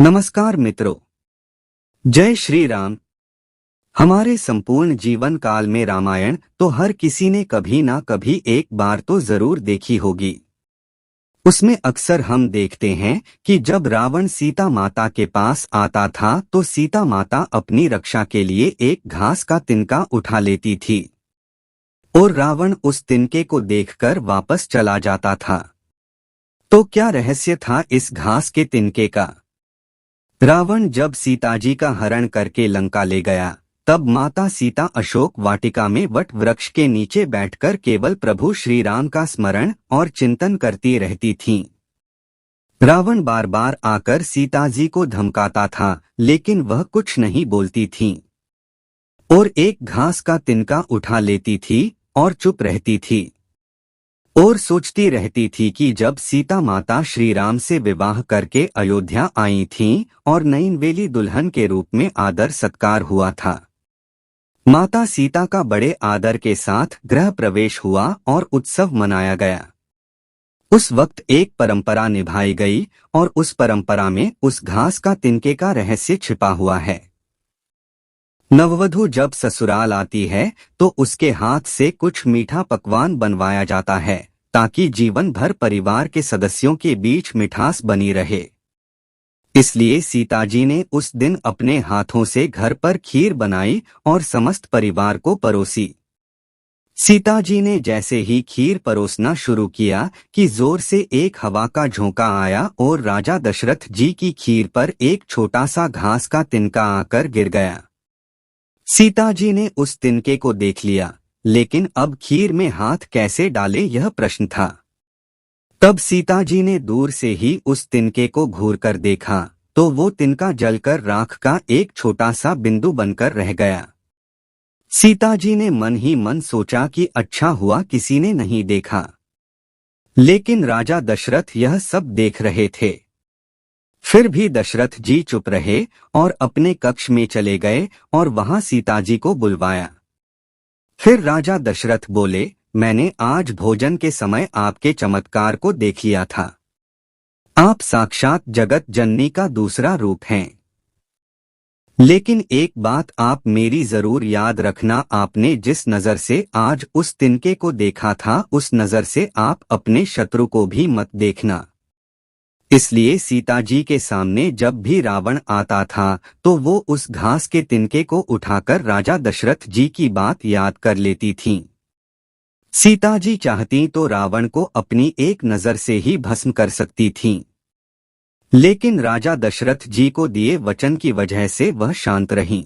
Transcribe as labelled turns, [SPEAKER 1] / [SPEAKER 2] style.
[SPEAKER 1] नमस्कार मित्रों, जय श्री राम। हमारे संपूर्ण जीवन काल में रामायण तो हर किसी ने कभी ना कभी एक बार तो जरूर देखी होगी। उसमें अक्सर हम देखते हैं कि जब रावण सीता माता के पास आता था तो सीता माता अपनी रक्षा के लिए एक घास का तिनका उठा लेती थी और रावण उस तिनके को देखकर वापस चला जाता था। तो क्या रहस्य था इस घास के तिनके का? रावण जब सीताजी का हरण करके लंका ले गया, तब माता सीता अशोक वाटिका में वट वृक्ष के नीचे बैठकर केवल प्रभु श्री राम का स्मरण और चिंतन करती रहती थीं। रावण बार बार आकर सीताजी को धमकाता था, लेकिन वह कुछ नहीं बोलती थीं और एक घास का तिनका उठा लेती थी और चुप रहती थी और सोचती रहती थी कि जब सीता माता श्री राम से विवाह करके अयोध्या आई थीं और नयनवेली दुल्हन के रूप में आदर सत्कार हुआ था, माता सीता का बड़े आदर के साथ गृह प्रवेश हुआ और उत्सव मनाया गया। उस वक्त एक परंपरा निभाई गई और उस परंपरा में उस घास का तिनके का रहस्य छिपा हुआ है। नववधू जब ससुराल आती है तो उसके हाथ से कुछ मीठा पकवान बनवाया जाता है ताकि जीवन भर परिवार के सदस्यों के बीच मिठास बनी रहे। इसलिए सीताजी ने उस दिन अपने हाथों से घर पर खीर बनाई और समस्त परिवार को परोसी। सीताजी ने जैसे ही खीर परोसना शुरू किया कि जोर से एक हवा का झोंका आया और राजा दशरथ जी की खीर पर एक छोटा सा घास का तिनका आकर गिर गया। सीताजी ने उस तिनके को देख लिया, लेकिन अब खीर में हाथ कैसे डाले यह प्रश्न था। तब सीताजी ने दूर से ही उस तिनके को घूरकर देखा तो वो तिनका जलकर राख का एक छोटा सा बिंदु बनकर रह गया। सीताजी ने मन ही मन सोचा कि अच्छा हुआ किसी ने नहीं देखा, लेकिन राजा दशरथ यह सब देख रहे थे। फिर भी दशरथ जी चुप रहे और अपने कक्ष में चले गए और वहां सीताजी को बुलवाया। फिर राजा दशरथ बोले, मैंने आज भोजन के समय आपके चमत्कार को देख लिया था। आप साक्षात जगत जननी का दूसरा रूप हैं। लेकिन एक बात आप मेरी जरूर याद रखना, आपने जिस नजर से आज उस तिनके को देखा था उस नजर से आप अपने शत्रु को भी मत देखना। इसलिए सीताजी के सामने जब भी रावण आता था तो वो उस घास के तिनके को उठाकर राजा दशरथ जी की बात याद कर लेती थीं। सीताजी चाहती तो रावण को अपनी एक नजर से ही भस्म कर सकती थीं, लेकिन राजा दशरथ जी को दिए वचन की वजह से वह शांत रहीं।